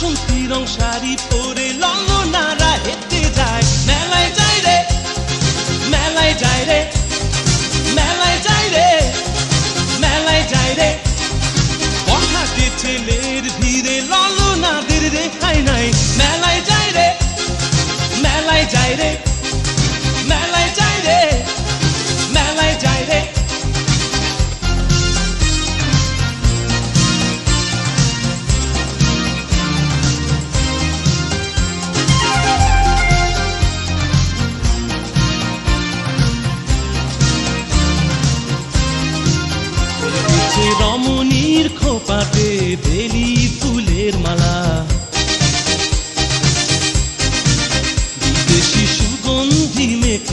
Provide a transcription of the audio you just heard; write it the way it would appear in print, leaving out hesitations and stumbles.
বাসন্তী রং শাড়ি পরে ললনারা হেঁটে যায় মেলায় যায় রে মেলায় যায় রে মেলায় যায় রে মেলায় যায় রে বখাটে ছেলের ভিড়ে ললনাদের রেখাই নাই মেলায় যায় রে মেলায় যায় রে মেলায় যায় রে মেলায় যায় রে রমণীর খোপাতে বেলি ফুলের মালা